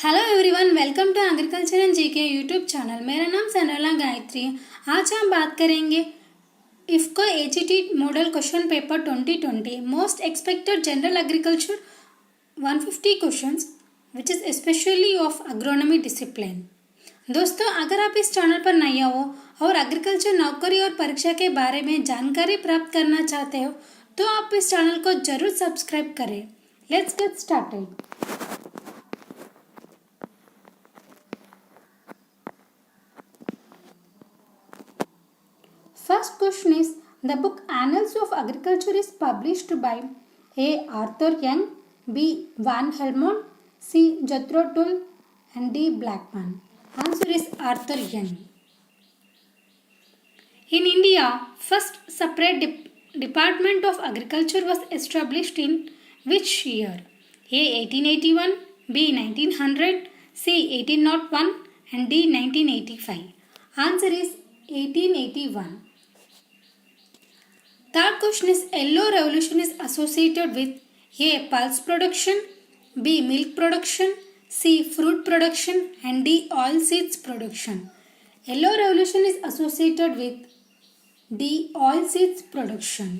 Hello everyone, welcome to agriculture and GK YouTube channel. मेरा नाम सनोला गायत्री है। आज हम बात करेंगे IFFCO AGT model question paper 2020 most expected general agriculture 150 questions which is specially of agronomy discipline. दोस्तों, अगर आप इस चैनल पर नए हो और एग्रीकल्चर नौकरी और परीक्षा के बारे में जानकारी प्राप्त करना चाहते हो तो आप इस चैनल को जरूर सब्सक्राइब करें। Let's get started. First question is, the book Annals of Agriculture is published by A. Arthur Young, B. Van Helmont, C. Jethro Tull, and D. Blackman. Answer is Arthur Young. In India, first separate Department of Agriculture was established in which year? A. 1881, B. 1900, C. 1801, and D. 1985. Answer is 1881. Third question is, yellow revolution is associated with A. Pulse production, B. Milk production, C. Fruit production, and D. Oilseeds production. Yellow revolution is associated with D. Oilseeds production.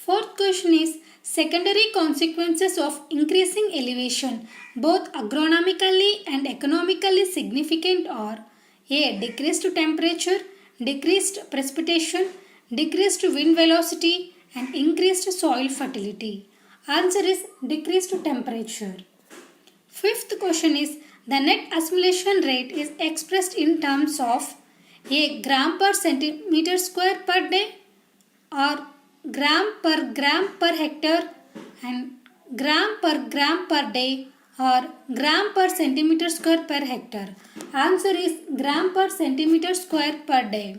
Fourth question is, secondary consequences of increasing elevation, both agronomically and economically significant, are A. Decreased temperature, decreased precipitation, decreased wind velocity, and increased soil fertility. Answer is decreased temperature. Fifth question is, the net assimilation rate is expressed in terms of A. Gram per centimeter square per day, or gram per hectare, and gram per day, or gram per centimeter square per hectare. Answer is gram per centimeter square per day.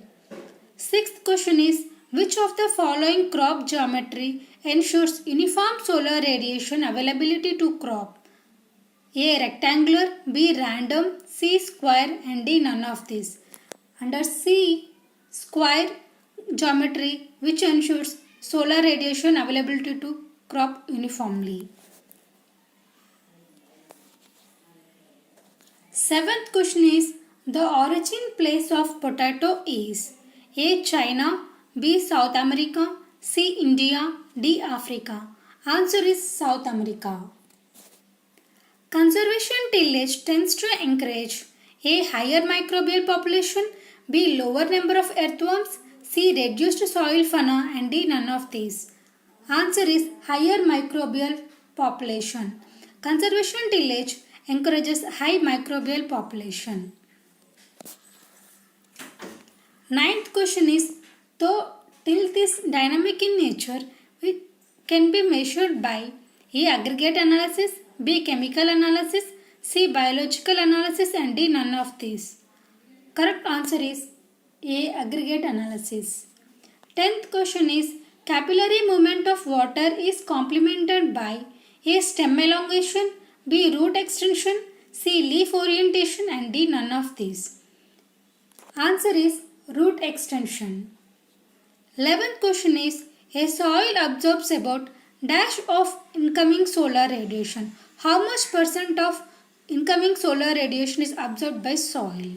Sixth question is, which of the following crop geometry ensures uniform solar radiation availability to crop? A. Rectangular, B. Random, C. Square, and D. None of these. Under C, square geometry, which ensures solar radiation availability to crop uniformly. Seventh question is, the origin place of potato is A. China, B. South America, C. India, D. Africa. Answer is South America. Conservation tillage tends to encourage A. Higher microbial population, B. Lower number of earthworms, C. Reduced soil fauna, and D. None of these. Answer is higher microbial population. Conservation tillage encourages high microbial population. Ninth question is, though tilth is dynamic in nature, it can be measured by A. Aggregate analysis, B. Chemical analysis, C. Biological analysis, and D. None of these. Correct answer is A. Aggregate analysis. 10th question is, capillary movement of water is complemented by A. Stem elongation, B. Root extension, C. Leaf orientation, and D. None of these. Answer is root extension. 11th question is, a soil absorbs about dash of incoming solar radiation. How much percent of incoming solar radiation is absorbed by soil?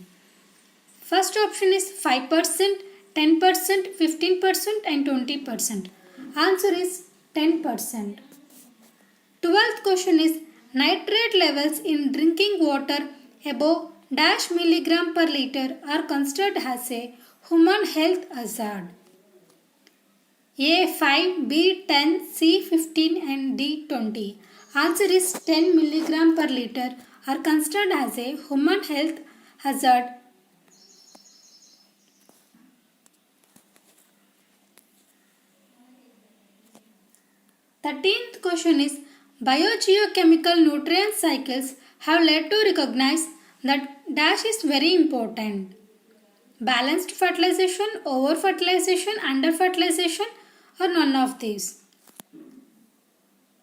First option is 5%, 10%, 15%, and 20%. Answer is 10%. 12th question is, nitrate levels in drinking water above dash milligram per liter are considered as a human health hazard. A. 5, B. 10, C. 15, and D. 20. Answer is 10 milligram per liter are considered as a human health hazard. 13th question is, biogeochemical nutrient cycles have led to recognize that dash is very important. Balanced fertilization, over fertilization, under fertilization, or none of these.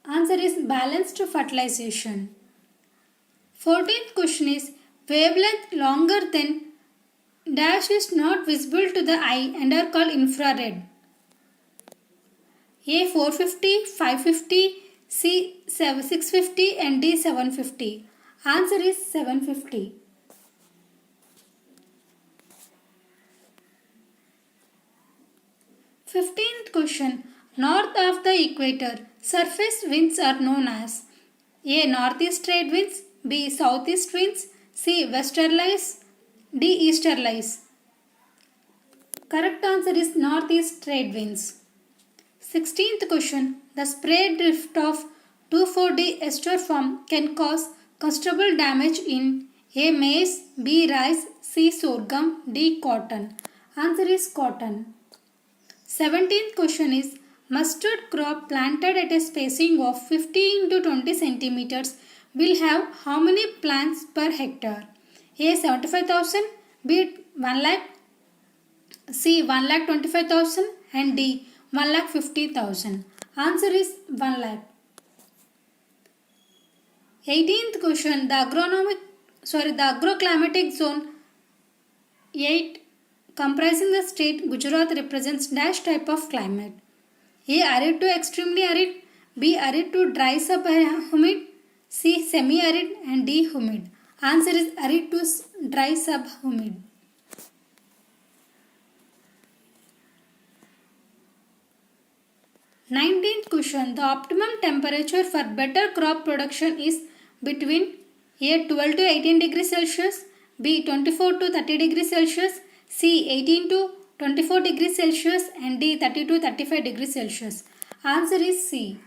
Answer is balanced fertilization. 14th question is, wavelength longer than dash is not visible to the eye and are called infrared. A 450, 550, C 650 and D 750. Answer is 750. 15th question. North of the equator, surface winds are known as A. Northeast trade winds, B. Southeast winds, C. Westerlies, D. Easterlies. Correct answer is northeast trade winds. 16th question. The spray drift of 2,4-D ester form can cause considerable damage in A. Maize, B. Rice, C. Sorghum, D. Cotton. Answer is cotton. 17th question is mustard crop planted at a spacing of 50 into 20 centimeters will have how many plants per hectare? A. 75,000, B. 1 lakh, C. 1,25,000 and D. 1,50,000. Answer is 1 lakh. 18th question. The agroclimatic zone 8 comprising the state Gujarat represents dash type of climate. A. Arid to extremely arid, B. Arid to dry subhumid, C. Semi-arid and D. Humid. Answer is arid to dry subhumid. 19th question. The optimum temperature for better crop production is between A. 12 to 18 degrees Celsius, B. 24 to 30 degrees Celsius, C. 18 to 24 degrees Celsius and D. 30 to 35 degrees Celsius. Answer is C.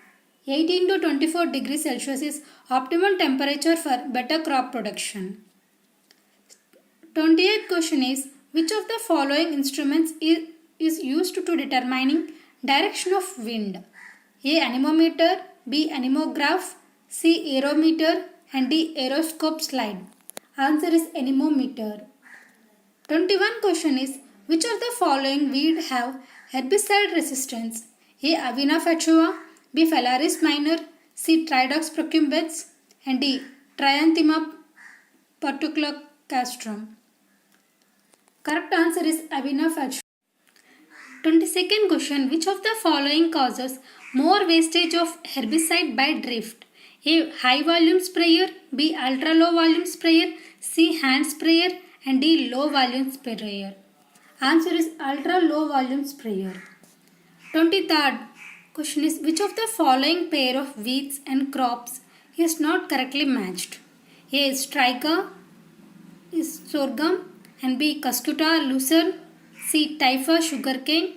18 to 24 degrees Celsius is optimal temperature for better crop production. 28th question is which of the following instruments is used to determining direction of wind? A. Anemometer, B. Anemograph, C. Aerometer and D. Aeroscope slide. Answer is anemometer. 21 question is which of the following weed have herbicide resistance? A. Avena fachua, B. Phalaris minor, C. Tridox procumbens and D. Trianthema particulocastrum. Correct answer is Avena fachua. 22nd question. Which of the following causes more wastage of herbicide by drift? A. High volume sprayer, B. Ultra low volume sprayer, C. Hand sprayer and D. Low volume sprayer. Answer is ultra low volume sprayer. 23rd question is which of the following pair of weeds and crops is not correctly matched? A. Striga is sorghum and B. Cuscuta lucerne, C. Typha sugarcane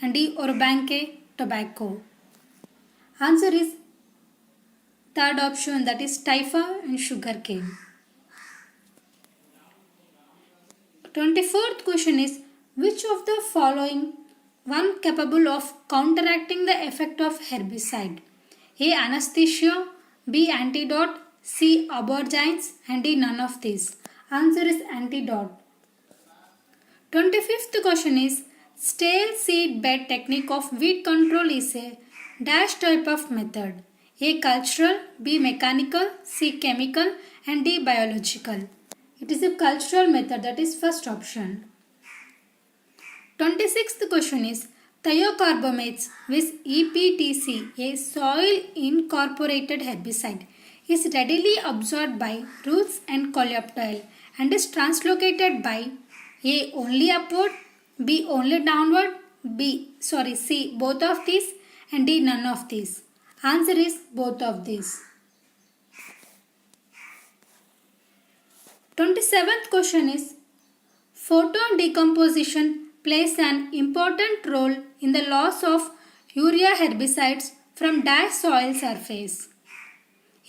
and D. Orobanche tobacco. Answer is third option, that is Typha and sugarcane. 24th question is which of the following one capable of counteracting the effect of herbicide? A. Anesthesia, B. Antidote, C. Aubergines and D. None of these. Answer is antidote. 25th question is stale seed bed technique of weed control is a dash type of method. A. Cultural, B. Mechanical, C. Chemical and D. Biological. It is a cultural method, that is first option. 26th question is thiocarbamates with EPTC, a soil incorporated herbicide, is readily absorbed by roots and coleoptile and is translocated by A. only upward, B. only downward, C. both of these and D. none of these. Answer is both of these. 27th question is photon decomposition plays an important role in the loss of urea herbicides from dash soil surface.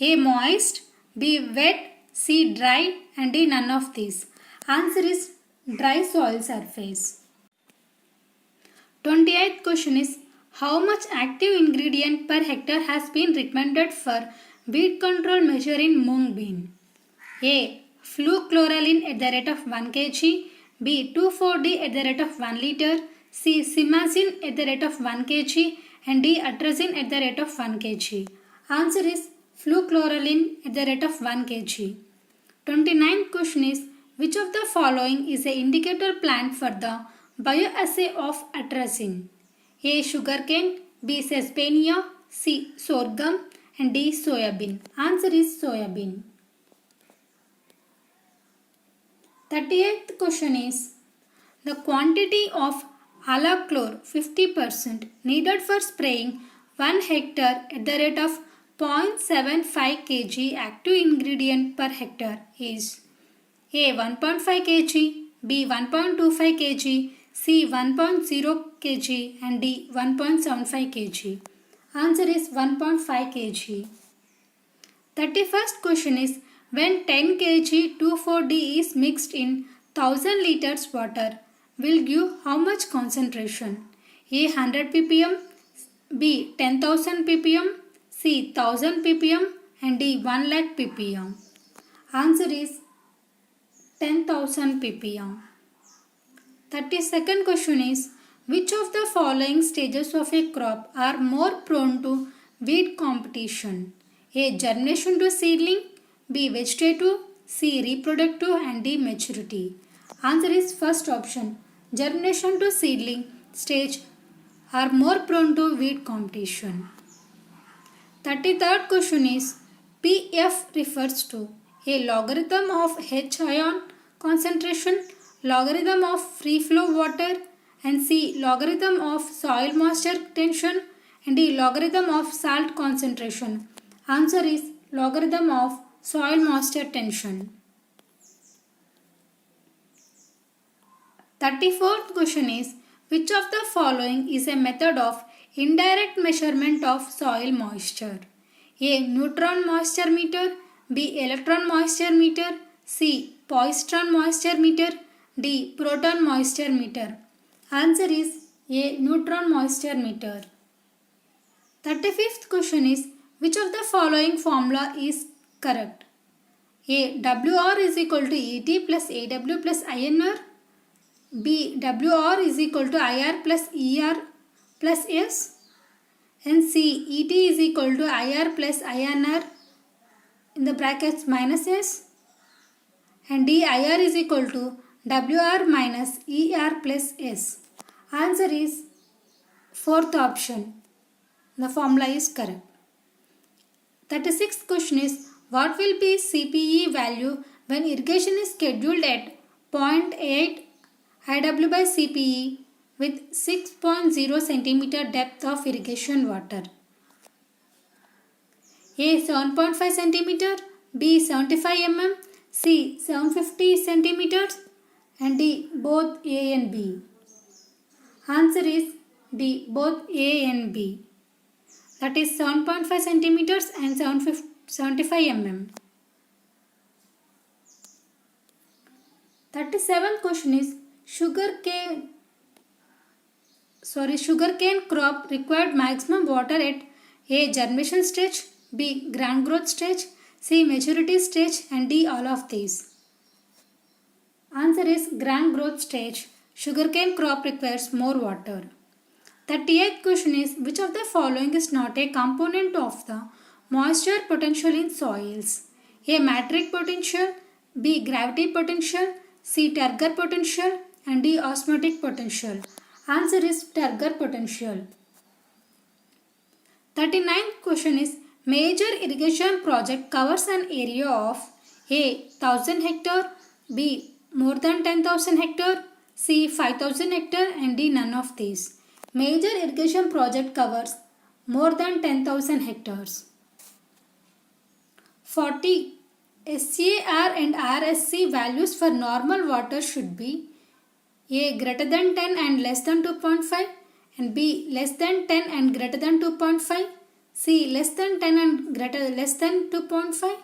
A. moist, B. wet, C. dry and D. none of these. Answer is dry soil surface. 28th question is how much active ingredient per hectare has been recommended for weed control measure in mung bean? A. flucloraline at the rate of 1 kg, B. 2,4-D at the rate of 1 liter, C. simazine at the rate of 1 kg and D. atrazine at the rate of 1 kg. Answer is flucloraline at the rate of 1 kg. 29th question is which of the following is an indicator plant for the bioassay of atrazine? A. sugarcane, B. Sesbania, C. Sorghum, and D. Soybean. Answer is soybean. 38th question is the quantity of Alachlor 50% needed for spraying 1 hectare at the rate of 0.75 kg active ingredient per hectare is A. 1.5 kg, B. 1.25 kg, C. 1.0 kg and D. 1.75 kg. Answer is 1.5 kg. 31st question is when 10 kg 2,4-D is mixed in 1000 liters water will give how much concentration? A. 100 ppm, B. 10,000 ppm, C. 1000 ppm and D. 1 lakh ppm. Answer is 10,000 ppm. 32nd question is which of the following stages of a crop are more prone to weed competition? A. Germination to seedling, B. Vegetative, C. Reproductive and D. Maturity. Answer is first option. Germination to seedling stage are more prone to weed competition. 33rd question is PF refers to A. Logarithm of H ion concentration, logarithm of free flow water and C. Logarithm of soil moisture tension and D. Logarithm of salt concentration. Answer is logarithm of soil moisture tension. 34th question is which of the following is a method of indirect measurement of soil moisture? A. Neutron moisture meter, B. Electron moisture meter, C. Poisson moisture meter, D. Proton moisture meter. Answer is A. Neutron moisture meter. 35th question is which of the following formula is correct? A. WR is equal to ET plus AW plus INR, B. WR is equal to IR plus ER plus S and C. ET is equal to IR plus INR in the brackets minus S and D. IR is equal to WR minus ER plus S. Answer is fourth option. The formula is correct. 36th question is what will be CPE value when irrigation is scheduled at 0.8 IW by CPE with 6.0 cm depth of irrigation water? A. 7.5 cm, B. 75 mm, C. 750 cm and D. Both A and B. Answer is D. Both A and B. That is 7.5 centimeters and 75 mm. 37th question is sugarcane crop required maximum water at A. Germination stage, B. Grand growth stage, C. Maturity stage and D. All of these. Answer is grand growth stage. Sugarcane crop requires more water. 38th question is which of the following is not a component of the moisture potential in soils? A. Matrix potential, B. Gravity potential, C. Turgor potential and D. Osmotic potential. Answer is Turgor potential. 39th question is major irrigation project covers an area of A. 1000 hectare, B. More than 10,000 hectare, C. 5,000 hectare and D. None of these. Major irrigation project covers more than 10,000 hectares. 40. SAR and RSC values for normal water should be A. Greater than 10 and less than 2.5 and B. Less than 10 and greater than 2.5, C. Less than 10 and less than 2.5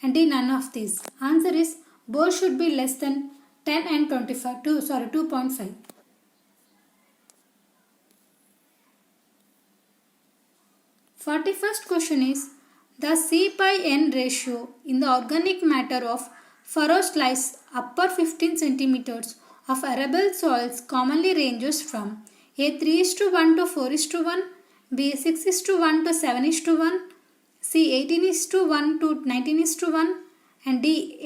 and D. None of these. Answer is both should be less than 10 and 2.5. 41st question is the C by N ratio in the organic matter of furrow slice upper 15 cm of arable soils commonly ranges from A. 3:1 to 4:1, B. 6:1 to 7:1, C. 18:1 to 19:1 and D.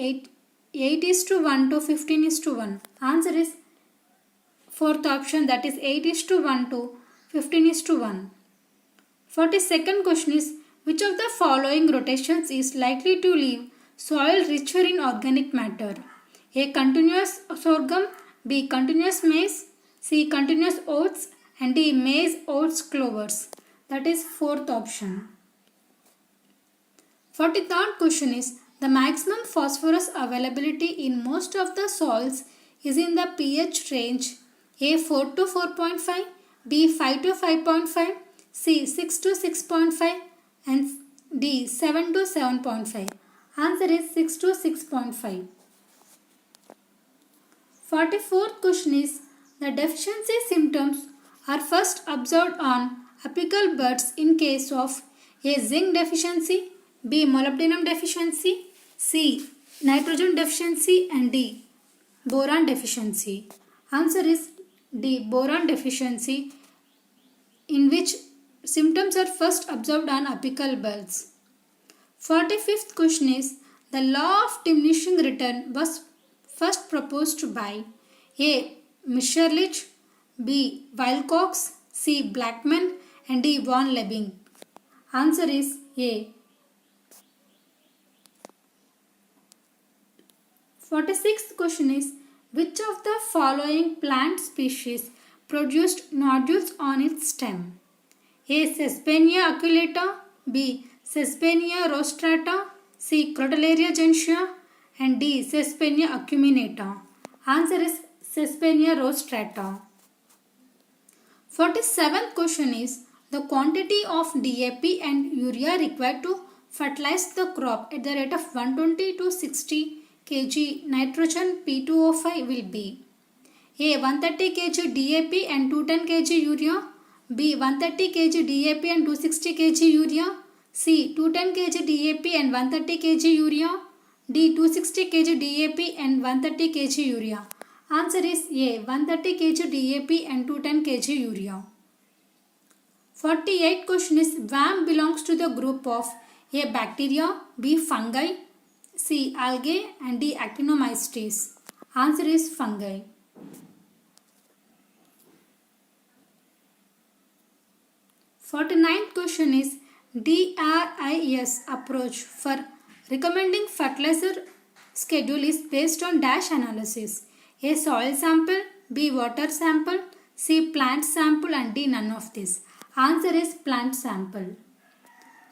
8:1 to 15:1. Answer is fourth option, that is 8:1 to 15:1. 42nd question is, which of the following rotations is likely to leave soil richer in organic matter? A. Continuous sorghum, B. Continuous maize, C. Continuous oats, and D. Maize, oats, clovers. That is fourth option. 43rd question is, the maximum phosphorus availability in most of the soils is in the pH range A. 4 to 4.5, B. 5 to 5.5, C. 6 to 6.5, and D. 7 to 7.5. Answer is 6 to 6.5. 44th question is, the deficiency symptoms are first observed on apical buds in case of A. Zinc deficiency, B. Molybdenum deficiency, C. Nitrogen deficiency, and D. Boron deficiency. Answer is D. Boron deficiency, in which symptoms are first observed on apical buds. 45th question is, the law of diminishing return was first proposed by A. Mitscherlich, B. Wilcox, C. Blackman, and D. von Lebing. Answer is A. 46th question is, which of the following plant species produced nodules on its stem? A. Sesbania aculeata, B. Sesbania rostrata, C. Crotalaria gentiana, and D. Sesbania acuminata. Answer is Sesbania rostrata. 47th question is, the quantity of DAP and urea required to fertilize the crop at the rate of 120 to 60 kg nitrogen P2O5 will be A. 130 kg DAP and 210 kg urea, B. 130 kg DAP and 260 kg urea, C. 210 kg DAP and 130 kg urea, D. 260 kg DAP and 130 kg urea. Answer is A. 130 kg DAP and 210 kg urea. 48th question is, WAM belongs to the group of A. Bacteria, B. Fungi, C. Algae, and D. Actinomycetes. Answer is fungi. 49th question is, DRIS approach for recommending fertilizer schedule is based on dash analysis. A. Soil sample, B. Water sample, C. Plant sample, and D. None of this. Answer is plant sample.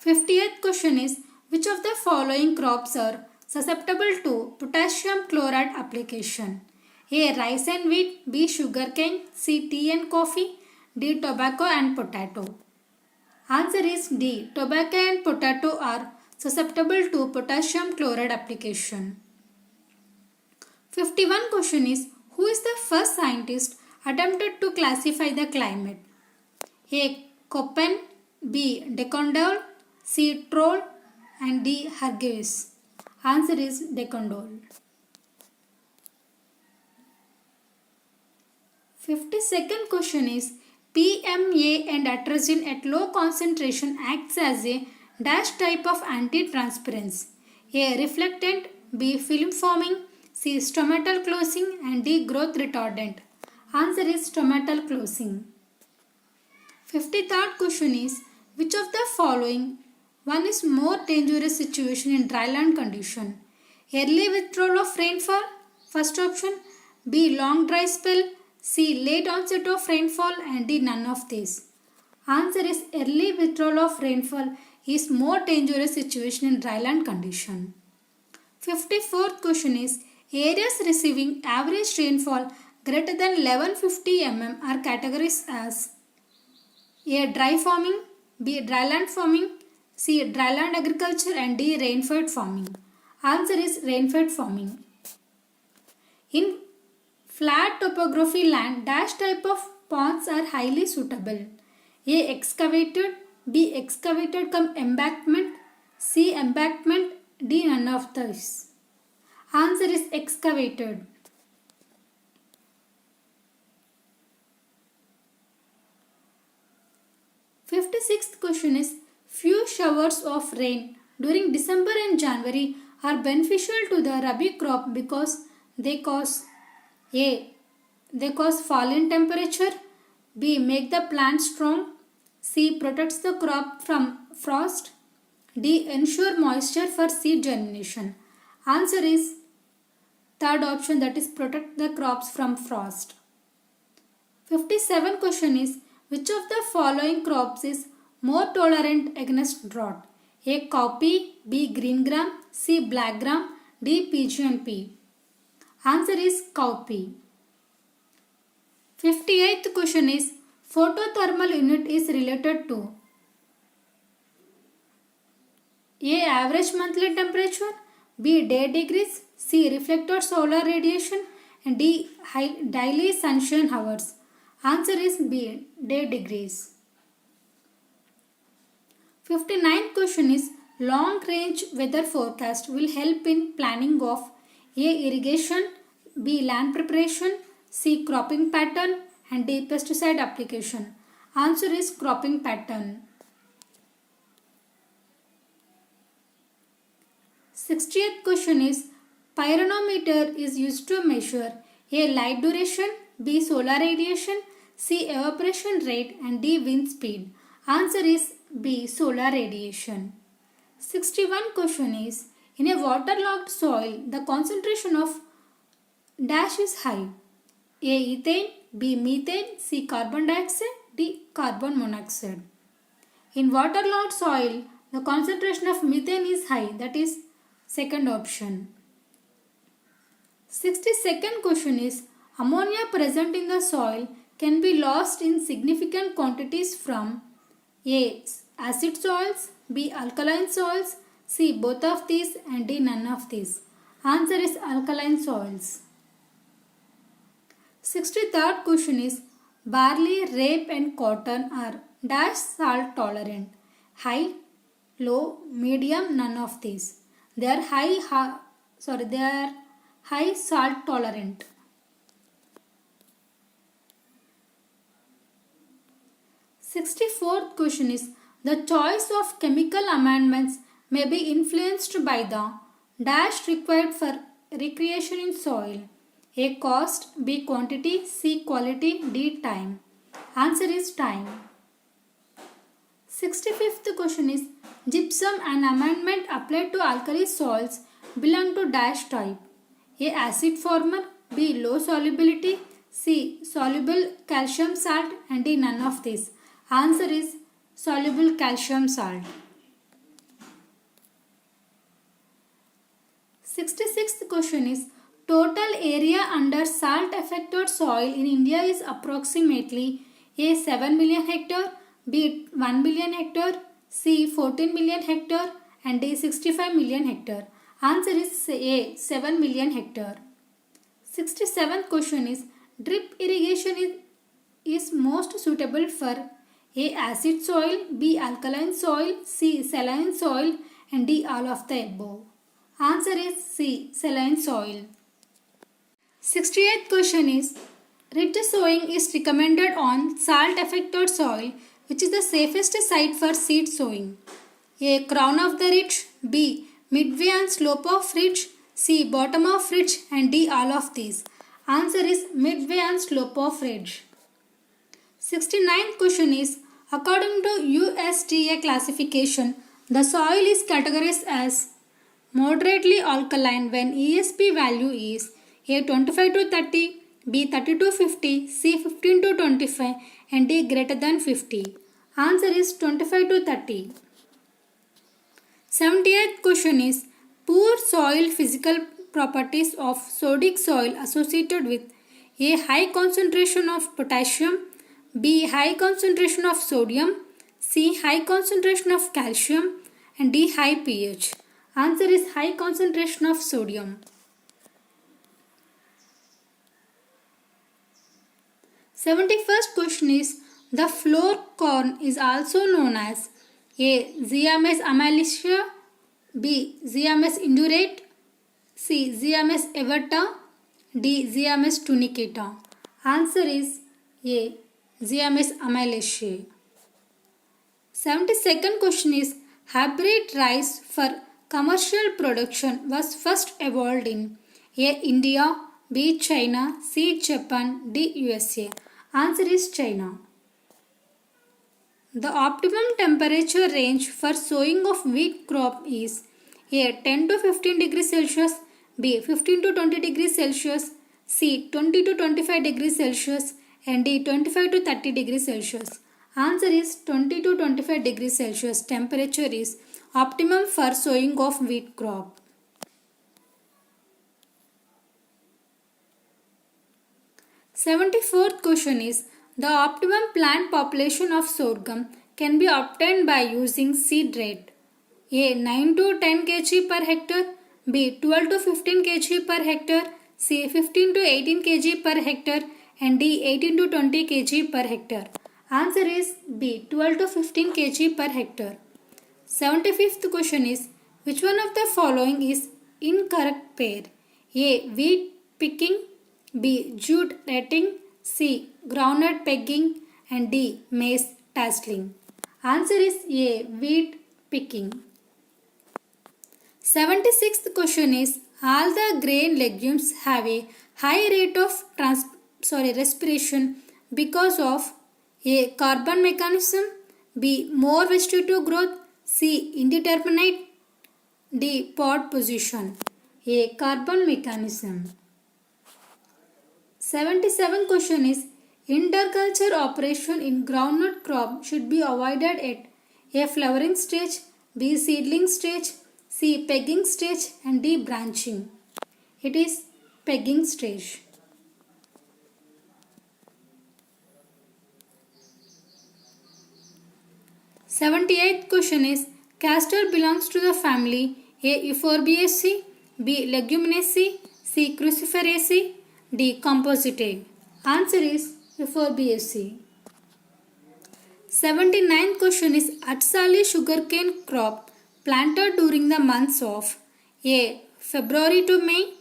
50th question is, which of the following crops are susceptible to potassium chloride application? A. Rice and wheat, B. Sugarcane, C. Tea and coffee, D. Tobacco and potato. Answer is D. Tobacco and potato are susceptible to potassium chloride application. 51 question is, who is the first scientist attempted to classify the climate? A. Köppen, B. De Candolle, C. Troll, and D. Hargreaves. Answer is De Candolle. 52nd question is, PMA and atrazine at low concentration acts as a dash type of anti-transparence. A. Reflectant, B. Film forming, C. Stomatal closing, and D. Growth retardant. Answer is stomatal closing. 53rd question is, which of the following one is more dangerous situation in dryland condition? Early withdrawal of rainfall, first option, B. Long dry spell, C. Late onset of rainfall, and D. None of these. Answer is early withdrawal of rainfall is more dangerous situation in dryland condition. 54th question is, areas receiving average rainfall greater than 1150 mm are categorized as A. Dry farming, B. Dryland farming, C. Dryland agriculture, and D. Rainfed farming. Answer is rainfed farming. In flat topography land, dash type of ponds are highly suitable. A. Excavated, B. Excavated cum embankment, C. Embankment, D. None of these. Answer is excavated. 56th question is, few showers of rain during December and January are beneficial to the Rabi crop because they cause A. They cause fall in temperature, B. Make the plant strong, C. Protects the crop from frost. D. Ensure moisture for seed germination. Answer is third option, that is protect the crops from frost. 57 question is, which of the following crops is more tolerant against drought? A. Cowpea, B. Green gram, C. Black gram, D. pigeon pea. Answer is cowpea. 58th question is, photothermal unit is related to A. Average monthly temperature, B. Day degrees, C. Reflected solar radiation, and D. Daily sunshine hours. Answer is B. Day degrees. 59th question is, long range weather forecast will help in planning of A. Irrigation, B. Land preparation, C. Cropping pattern, and D. Pesticide application. Answer is cropping pattern. 60th question is, pyranometer is used to measure A. Light duration, B. Solar radiation, C. Evaporation rate, and D. Wind speed. Answer is B. Solar radiation. 61 question is, in a waterlogged soil, the concentration of dash is high. A. Ethane, B. Methane, C. Carbon dioxide, D. Carbon monoxide. In waterlogged soil, the concentration of methane is high, that is second option. 62nd question is, ammonia present in the soil can be lost in significant quantities from A. Acid soils, B. Alkaline soils, C. Both of these, and D. None of these. Answer is alkaline soils. 63rd question is, barley, rape and cotton are dash salt tolerant. High, low, medium, none of these. They are high salt tolerant. 64th question is, the choice of chemical amendments may be influenced by the dash required for recreation in soil. A. Cost, B. Quantity, C. Quality, D. Time. Answer is time. 65th question is, gypsum, an amendment applied to alkali soils, belong to dash type. A. Acid former, B. Low solubility, C. Soluble calcium salt, and D. None of these. Answer is soluble calcium salt. 66th question is, total area under salt affected soil in India is approximately A. 7 million hectare, B. 1 billion hectare, C. 14 million hectare, and D. 65 million hectare. Answer is A. 7 million hectare. 67th question is, drip irrigation is most suitable for A. Acid soil, B. Alkaline soil, C. Saline soil, and D. All of the above. Answer is C. Saline soil. 68th question is, ridge sowing is recommended on salt affected soil, which is the safest site for seed sowing. A. Crown of the ridge, B. Midway and slope of ridge, C. Bottom of ridge, and D. All of these. Answer is midway and slope of ridge. 69th question is, according to USDA classification, the soil is categorized as moderately alkaline when ESP value is A. 25 to 30, B. 30 to 50, C. 15 to 25, and D. greater than 50. Answer is 25 to 30. 78th question is, poor soil physical properties of sodic soil associated with A. high concentration of potassium, B. high concentration of sodium, C. high concentration of calcium, and D. high pH. Answer is high concentration of sodium. 71st question is, the floor corn is also known as A. Zymes amylacea, B. Zymes indurate, C. Zymes everta, D. Zymes tunicata. Answer is A. Zymes amylacea. 72nd question is, hybrid rice for commercial production was first evolved in A. India, B. China, C. Japan, D. USA. Answer is China. The optimum temperature range for sowing of wheat crop is A. 10 to 15 degrees Celsius, B. 15 to 20 degrees Celsius, C. 20 to 25 degrees Celsius, and D. 25 to 30 degrees Celsius. Answer is 20 to 25 degrees Celsius temperature is optimum for sowing of wheat crop. 74th question is, the optimum plant population of sorghum can be obtained by using seed rate. A. 9 to 10 kg per hectare, B. 12 to 15 kg per hectare, C. 15 to 18 kg per hectare, and D. 18 to 20 kg per hectare. Answer is B. 12 to 15 kg per hectare. 75th question is, which one of the following is incorrect pair? A. Wheat picking, B. Jute netting, C. Groundnut pegging, and D. Maize tasseling. Answer is A. Wheat picking. 76th question is, all the grain legumes have a high rate of respiration because of A. Carbon mechanism, B. More vegetative growth, C. Indeterminate, D. Pod position. A. Carbon mechanism. 77th question is, interculture operation in groundnut crop should be avoided at A. Flowering stage, B. Seedling stage, C. Pegging stage, and D. Branching. It is pegging stage. 78th question is, castor belongs to the family A. Euphorbiaceae, B. Leguminosae, C. Cruciferaceae, D. Compositae. Answer is Euphorbiaceae. 79th question is, Atsali sugarcane crop planted during the months of A. February to May,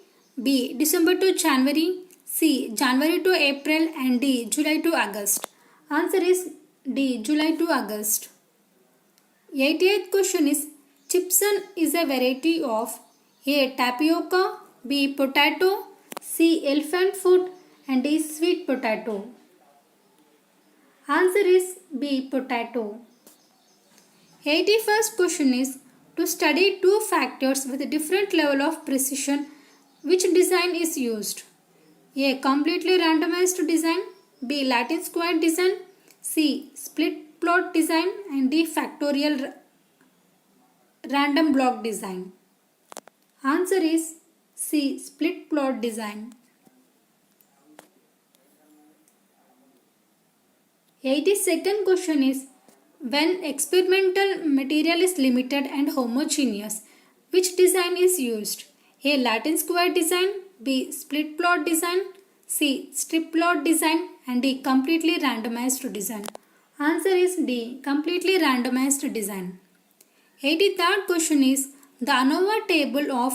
B. December to January, C. January to April, and D. July to August. Answer is D. July to August. 88th question is, Chipsun is a variety of A. Tapioca, B. Potato, C. Elephant foot, and D. Sweet potato. Answer is B. Potato. 81st question is, to study two factors with a different level of precision, which design is used? A. Completely randomized design, B. Latin square design, C. Split plot design, and D. Factorial random block design. Answer is C. Split plot design. 82nd question is, when experimental material is limited and homogeneous, which design is used? A. Latin square design, B. Split plot design, C. Strip plot design, and D. Completely randomized design. Answer is D. Completely randomized design. 83rd question is, the ANOVA table of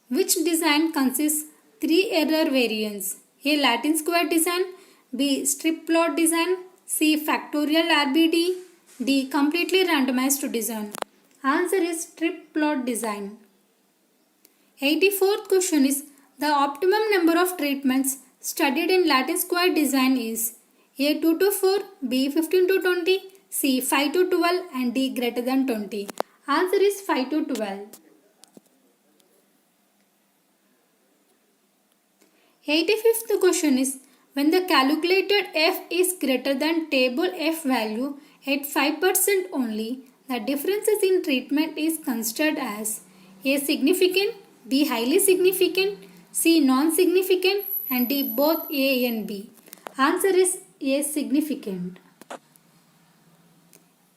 which design consists three error variants? A. Latin square design, B. Strip plot design, C. Factorial RBD, D. Completely randomized design. Answer is strip plot design. 84th question is, the optimum number of treatments studied in Latin square design is A. 2 to 4, B. 15 to 20, C. 5 to 12, and D. greater than 20. Answer is 5 to 12. 85th question is, when the calculated F is greater than table F value at 5% only, the differences in treatment is considered as A. Significant, B. Highly significant, C. Non-significant, and D. both A and B. Answer is A. Significant.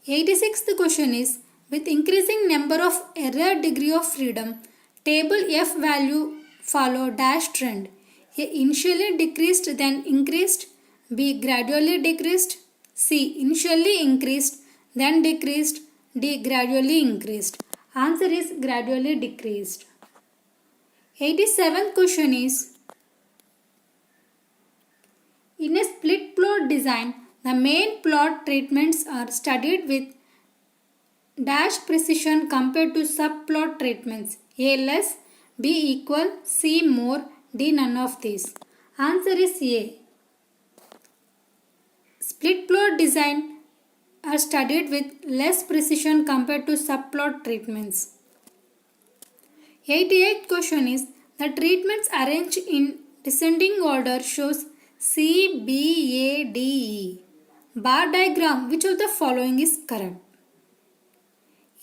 86th question is, with increasing number of error degree of freedom, table F value follow dash trend. A. Initially decreased then increased, B. Gradually decreased, C. Initially increased then decreased, D. Gradually increased. Answer is gradually decreased. 87th question is, in a split plot design, the main plot treatments are studied with dash precision compared to subplot treatments. A less, B equal, C more, D none of these. Answer is A. Split plot design are studied with less precision compared to subplot treatments. 88th question is the treatments arranged in descending order shows C, B, A, D, E. Bar diagram, which of the following is correct?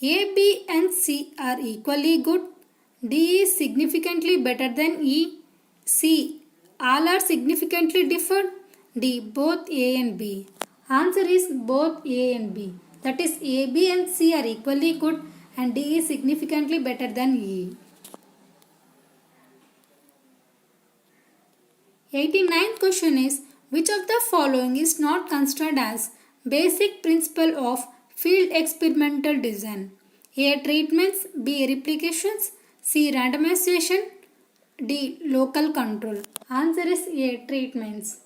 A, B and C are equally good. D is significantly better than E. C, all are significantly different. D, both A and B. Answer is both A and B. That is A, B and C are equally good and D is significantly better than E. 89th question is which of the following is not considered as basic principle of field experimental design? A, treatments, B, replications, C, randomization, D, local control. Answer is A, treatments.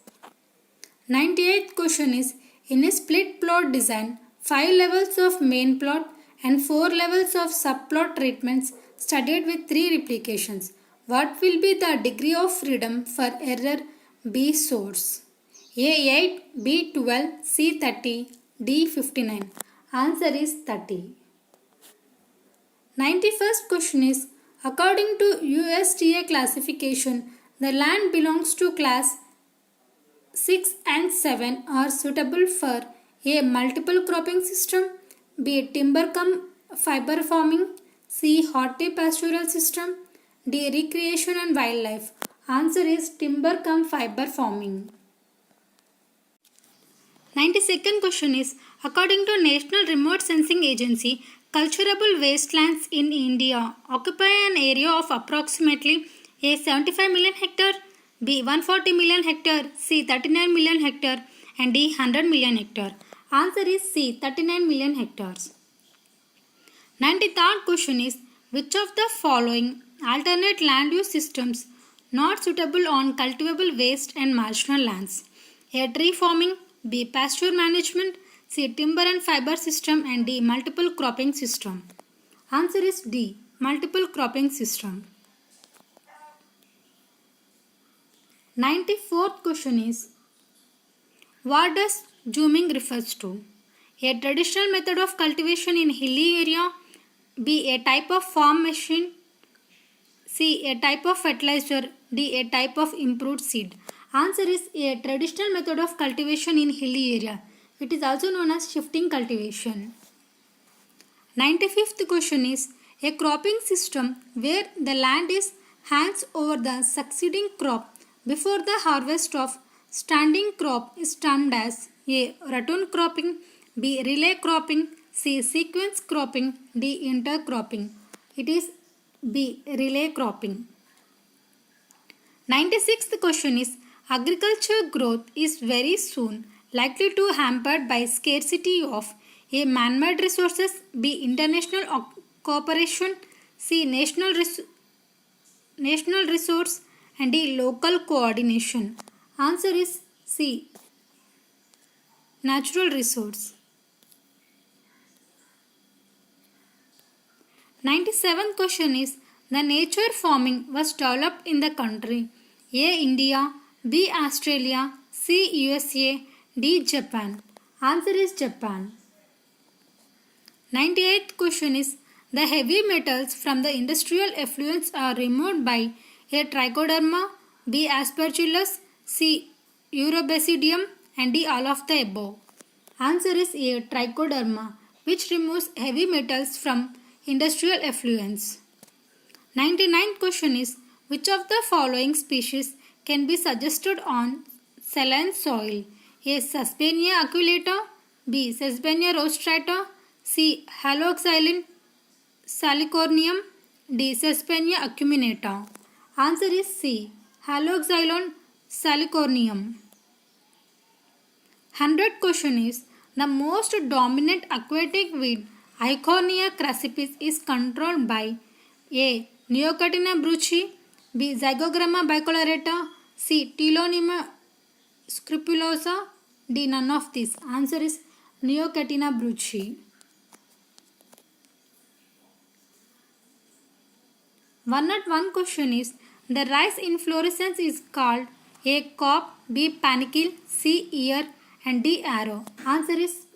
98th question is in a split plot design, 5 levels of main plot and 4 levels of subplot treatments studied with 3 replications. What will be the degree of freedom for error B source? A 8, B 12, C 30, D 59. Answer is 30. 91st question is according to USDA classification, the land belongs to class 6 and 7 are suitable for A, multiple cropping system, B, timber cum fiber farming, C, hortipastoral system, D, recreation and wildlife. Answer is timber cum fiber farming. 92nd question is according to National Remote Sensing Agency, culturable wastelands in India occupy an area of approximately A, 75 million hectare, B, 140 million hectare, C, 39 million hectare and D, 100 million hectare. Answer is C, 39 million hectares. 93rd question is which of the following alternate land use systems not suitable on cultivable waste and marginal lands? A, tree farming, B, pasture management, C, timber and fiber system and D, multiple cropping system. Answer is D, multiple cropping system. 94th question is what does zooming refers to? A, traditional method of cultivation in hilly area, B, a type of farm machine, C, a type of fertilizer, D, a type of improved seed. Answer is A, traditional method of cultivation in hilly area. It is also known as shifting cultivation. 95th question is a cropping system where the land is hangs over the succeeding crop before the harvest of standing crop is termed as A, ratoon cropping, B, relay cropping, C, sequence cropping, D, intercropping. It is B, relay cropping. 96th question is agriculture growth is very soon likely to hampered by scarcity of A, man-made resources, B, international cooperation, C, national resource and D, local coordination. Answer is C, natural resource. 97th question is the nature farming was developed in the country A, India, B, Australia, C, USA, D, Japan. Answer is Japan. 98th question is the heavy metals from the industrial effluents are removed by A, trichoderma, B, aspergillus, C, urobasidium and D, all of the above. Answer is A, trichoderma, which removes heavy metals from industrial effluents. 99th question is which of the following species can be suggested on saline soil? A, Sesbania aculeata, B, Sesbania rostrata, C, Haloxylon salicornium, D, Sesbania acuminata. Answer is C, Haloxylon salicornium. 100th question is the most dominant aquatic weed Eichhornia crassipes is controlled by A, Neocotina brucei, B, Zygogramma bicolorata, C, Telonema scrupulosa, D, none of these. Answer is Neocotina brucei. 101 question is the rice inflorescence is called A, cop, B, panicle, C, ear and D, arrow. Answer is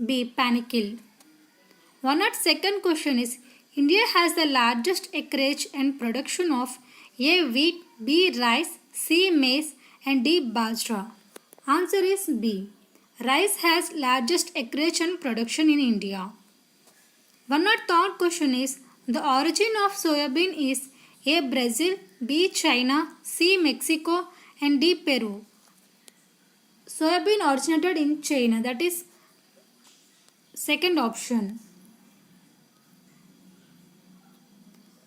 B. Panicle. 102nd question is India has the largest acreage and production of A. Wheat, B. Rice, C. Maize and D. Bajra. Answer is B. Rice has largest acreage and production in India. 103rd question is the origin of soybean is A. Brazil, B. China, C. Mexico and D. Peru. Soybean originated in China, that is second option.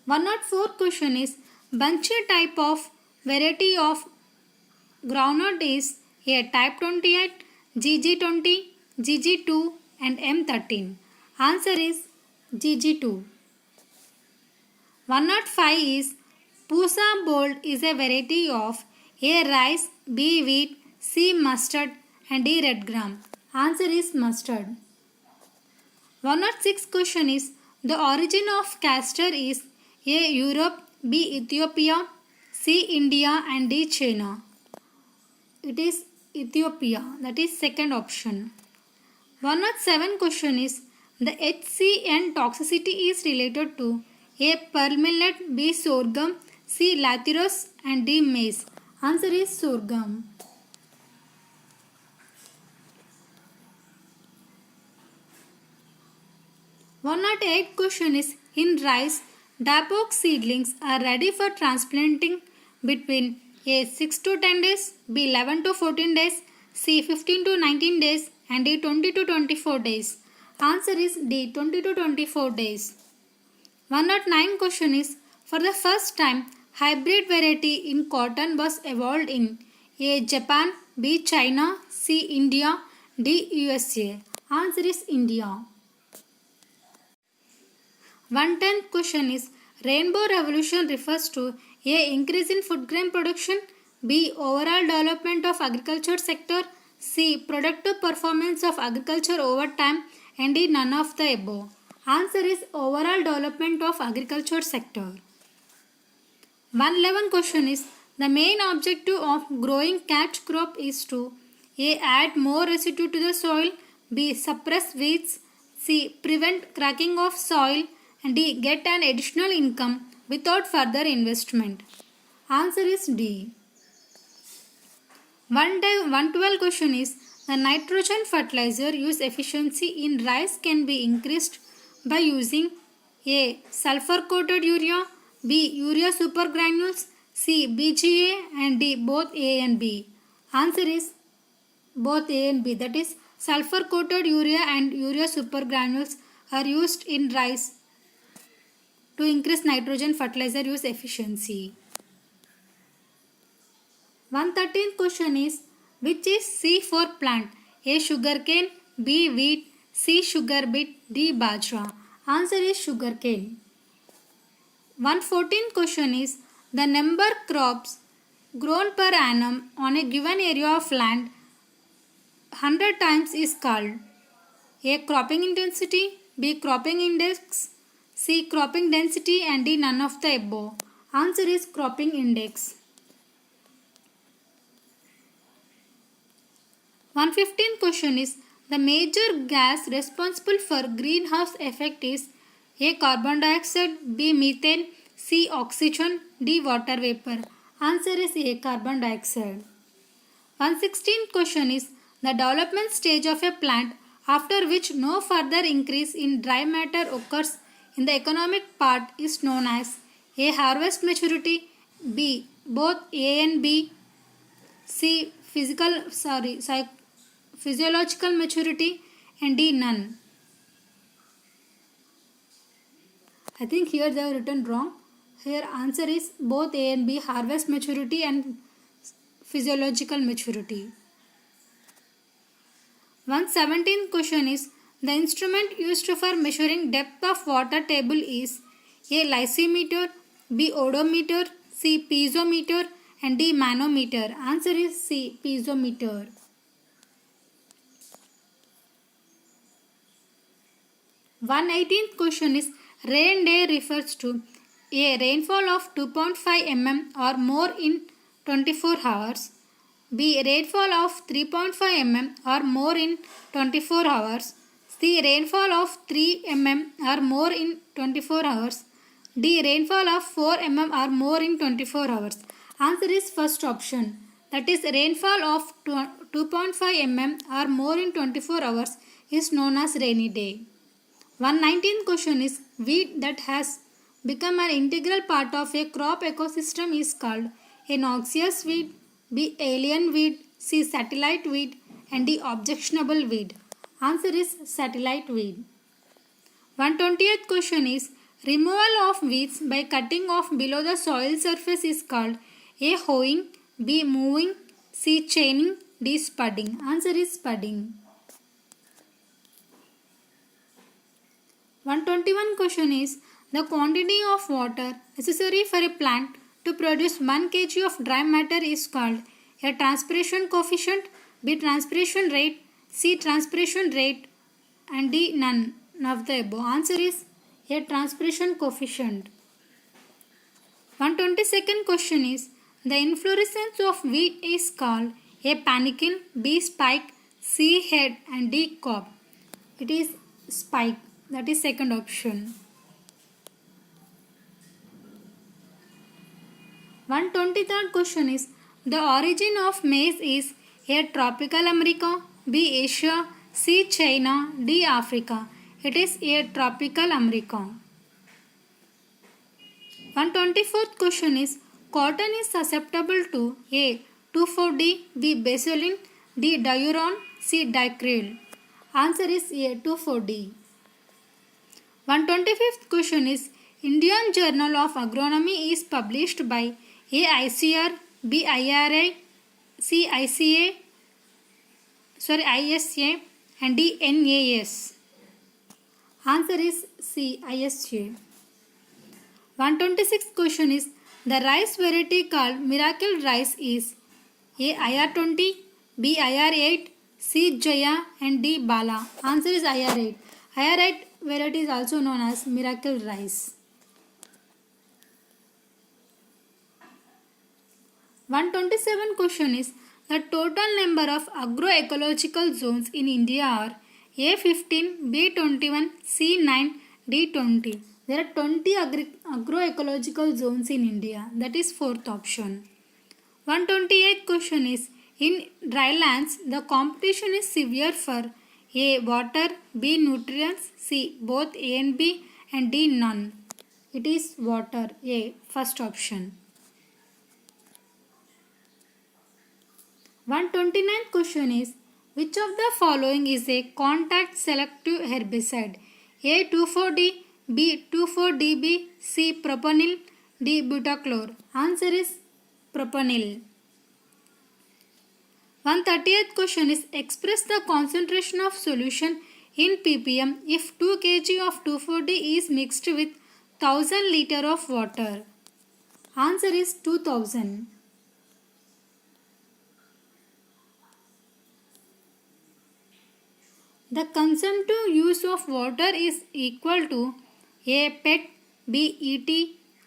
104th question is bunchy type of variety of groundnut is A. Type 28, GG20, GG2 and M13. Answer is GG2. 105 is Pusa Bold is a variety of A. Rice, B. Wheat, C. Mustard and D. Red gram. Answer is mustard. 106 question is the origin of castor is A. Europe, B. Ethiopia, C. India and D. China. It is Ethiopia, that is second option. 107 question is the HCN toxicity is related to A. Pearl millet, B. Sorghum, C. Lathyrus and D. Maize. Answer is sorghum. 108 question is in rice, dapoke seedlings are ready for transplanting between A. 6 to 10 days, B. 11 to 14 days, C. 15 to 19 days and D. 20 to 24 days. Answer is D. 20 to 24 days. 109 question is for the first time hybrid variety in cotton was evolved in A. Japan, B. China, C. India, D. USA. Answer is India. 110th question is Rainbow Revolution refers to A. Increase in food grain production, B. Overall development of agriculture sector, C. Productive performance of agriculture over time and D. None of the above. Answer is overall development of agriculture sector. 111 question is the main objective of growing catch crop is to A. Add more residue to the soil, B. Suppress weeds, C. Prevent cracking of soil and D. Get an additional income without further investment. Answer is D. 112 question is the nitrogen fertilizer use efficiency in rice can be increased by using A. Sulfur coated urea, B. Urea super granules, C. BGA and D. Both A and B. Answer is both A and B, that is sulfur coated urea and urea super granules are used in rice to increase nitrogen fertilizer use efficiency. 113th question is which is C for plant? A. Sugarcane, B. Wheat, C. Sugar beet, D. Bajra. Answer is sugarcane. 114th question is the number crops grown per annum on a given area of land 100 times is called A. Cropping intensity, B. Cropping index, C. Cropping density and D. None of the above. Answer is cropping index. 115th question is the major gas responsible for greenhouse effect is A. Carbon dioxide, B. Methane, C. Oxygen, D. Water vapor. Answer is A. Carbon dioxide. 116th question is the development stage of a plant after which no further increase in dry matter occurs in the economic part is known as A. Harvest maturity, B. Both A and B, C. Physiological maturity and D. None. I think here they have written wrong. Here answer is both A and B, harvest maturity and physiological maturity. 117th question is the instrument used for measuring depth of water table is A. Lysimeter, B. Odometer, C. Piezometer and D. Manometer. Answer is C. Piezometer. 118th question is rain day refers to A. Rainfall of 2.5 mm or more in 24 hours, B. Rainfall of 3.5 mm or more in 24 hours, The rainfall of 3 mm or more in 24 hours. D. Rainfall of 4 mm or more in 24 hours. Answer is first option. That is rainfall of 2.5 mm or more in 24 hours is known as rainy day. 119th question is weed that has become an integral part of a crop ecosystem is called a noxious weed, B. alien weed, C. satellite weed, and D. objectionable weed. Answer is satellite weed. 120th question is removal of weeds by cutting off below the soil surface is called A. hoeing, B. mowing, C. chaining, D. spudding. Answer is spudding. 121 question is the quantity of water necessary for a plant to produce 1 kg of dry matter is called a transpiration coefficient, B. transpiration rate, C. transpiration rate, and D. none of the above. Answer is a transpiration coefficient. 122nd question is the inflorescence of wheat is called a panicle, B. spike, C. head, and D. cob. It is spike. That is second option. 123rd question is the origin of maize is A. tropical America, B. Asia, C. China, D. Africa. It is A. tropical America. 124th question is cotton is susceptible to A. 2,4-D, B. Baseline, D. diuron, C. dicryl. Answer is A. 2,4-D. 125th question is Indian Journal of Agronomy is published by A. ICR, B. IRI, C. ISA, and D. NAS. Answer is C. ISA. 126th question is the rice variety called miracle rice is A. IR20, B. IR8, C. Jaya, and D. Bala. Answer is IR8. IR8 variety is also known as miracle rice. 127 question is the total number of agroecological zones in India are A15, B21, C9, D20. There are 20 agroecological zones in India. That is fourth option. 128th question is in dry lands the competition is severe for A. water, B. nutrients, C. both A and B, and D. none. It is water. A. First option. 129th question is which of the following is a contact selective herbicide? A. 2,4-D, B. 2,4-DB, C. propanil, D. butachlor. Answer is propanil. 130th question is express the concentration of solution in ppm if 2 kg of 2,4-D is mixed with 1000 liter of water. Answer is 2000. The consumptive use of water is equal to A. PET, B. ET,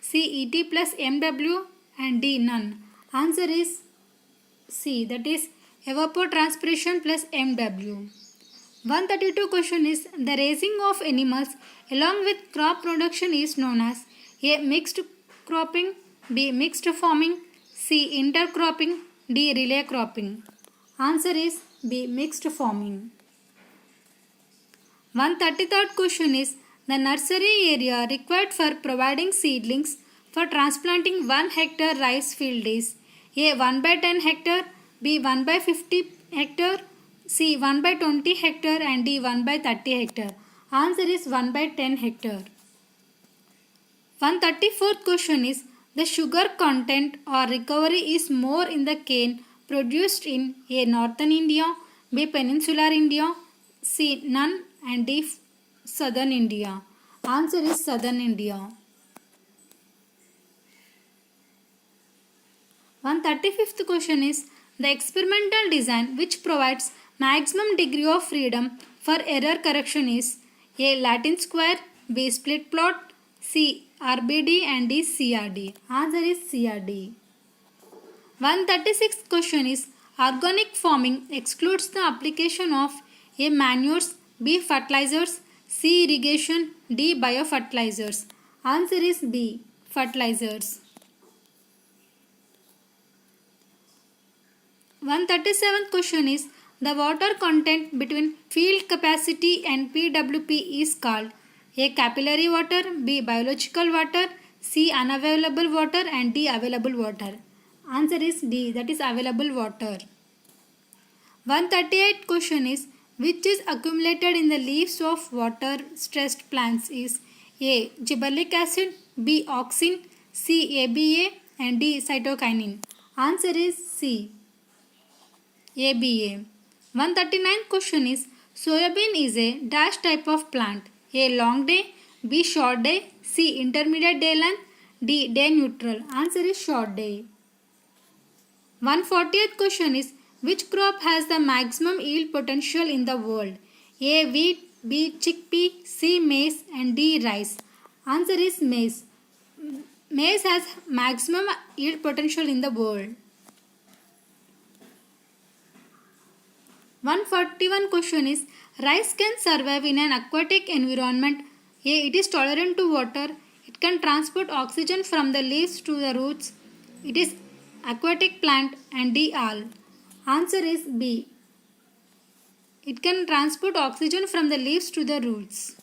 C. ET plus MW, and D. none. Answer is C. That is evapotranspiration plus MW. 132 question is the raising of animals along with crop production is known as A. mixed cropping, B. mixed farming, C. intercropping, D. relay cropping. Answer is B. mixed farming. 133rd question is the nursery area required for providing seedlings for transplanting 1 hectare rice field is A. 1 by 10 hectare, B. 1 by 50 hectare, C. 1 by 20 hectare, and D. 1 by 30 hectare. Answer is 1 by 10 hectare. 134th question is the sugar content or recovery is more in the cane produced in A. northern India, B. peninsular India, C. none, and D. southern India. Answer is southern India. 135th question is the experimental design which provides maximum degree of freedom for error correction is A. Latin square, B. split plot, C. RBD, and D. CRD. Answer is CRD. 136th question is organic farming excludes the application of A. manures, B. Fertilizers, C. Irrigation, D. Biofertilizers. Answer is B. Fertilizers. 137th question is the water content between field capacity and PWP is called A. Capillary water, B. Biological water, C. Unavailable water and D. Available water. Answer is D, that is available water. 138th question is which is accumulated in the leaves of water stressed plants is A. Gibberellic acid, B. Auxin, C. ABA and D. Cytokinin. Answer is C. ABA. 139th question is soybean is a dash type of plant. A. Long day, B. Short day, C. Intermediate day length, D. Day neutral. Answer is short day. 140th question is which crop has the maximum yield potential in the world? A. Wheat, B. Chickpea, C. Maize and D. Rice. Answer is maize. Maize has maximum yield potential in the world. 141 question is rice can survive in an aquatic environment. A. It is tolerant to water. It can transport oxygen from the leaves to the roots. It is aquatic plant and D. All. Answer is B. It can transport oxygen from the leaves to the roots.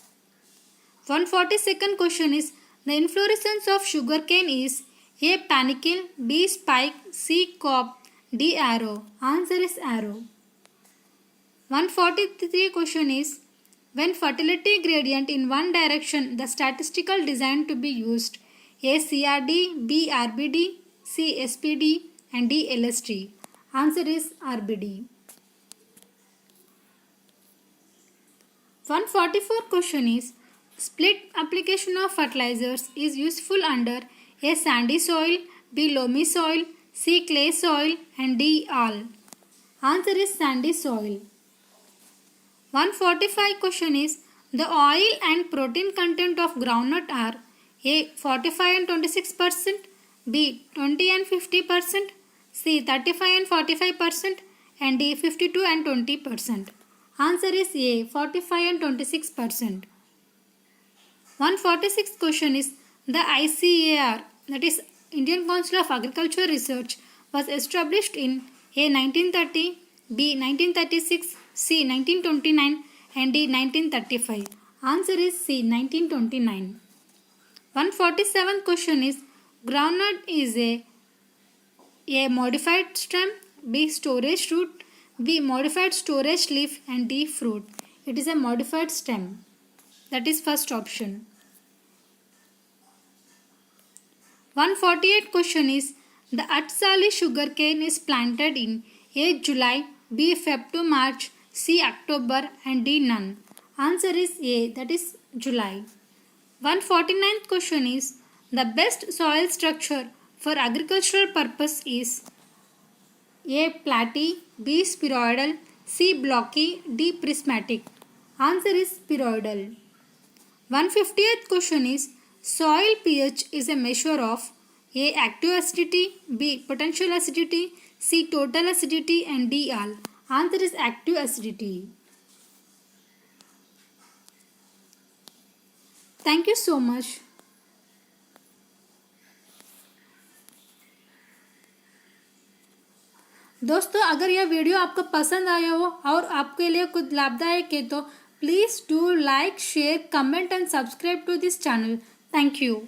142nd question is the inflorescence of sugarcane is A. Panicle, B. Spike, C. Cob, D. Arrow. Answer is arrow. 143 question is when fertility gradient in one direction the statistical design to be used A. CRD, B. RBD, C. SPD and D. LSD. Answer is RBD. 144 question is split application of fertilizers is useful under A. Sandy soil, B. Loamy soil, C. Clay soil and D. All. Answer is sandy soil. 145 question is the oil and protein content of groundnut are A. 45 and 26%, B. 20 and 50%, C. 35 and 45% and D. 52 and 20%. Answer is A. 45 and 26%. 146th question is the ICAR, that is Indian Council of Agricultural Research, was established in A. 1930, B. 1936, C. 1929 and D. 1935. Answer is C. 1929. 147th question is groundnut is A. Modified stem, B. Storage root, B. Modified storage leaf and D. Fruit. It is a modified stem. That is first option. 148 question is the Atsali sugarcane is planted in A. July, B. Feb to March, C. October and D. None. Answer is A, that is July. 149th question is the best soil structure for agricultural purpose is A. Platy, B. Spheroidal, C. Blocky, D. Prismatic. Answer is spheroidal. 150th question is soil pH is a measure of A. Active acidity, B. Potential acidity, C. Total acidity and D. All. Answer is active acidity. Thank you so much. दोस्तों अगर यह video आपको पसंद आया हो और आपके लिए कुछ लाभदायक है तो please do like share comment and subscribe to this channel. Thank you.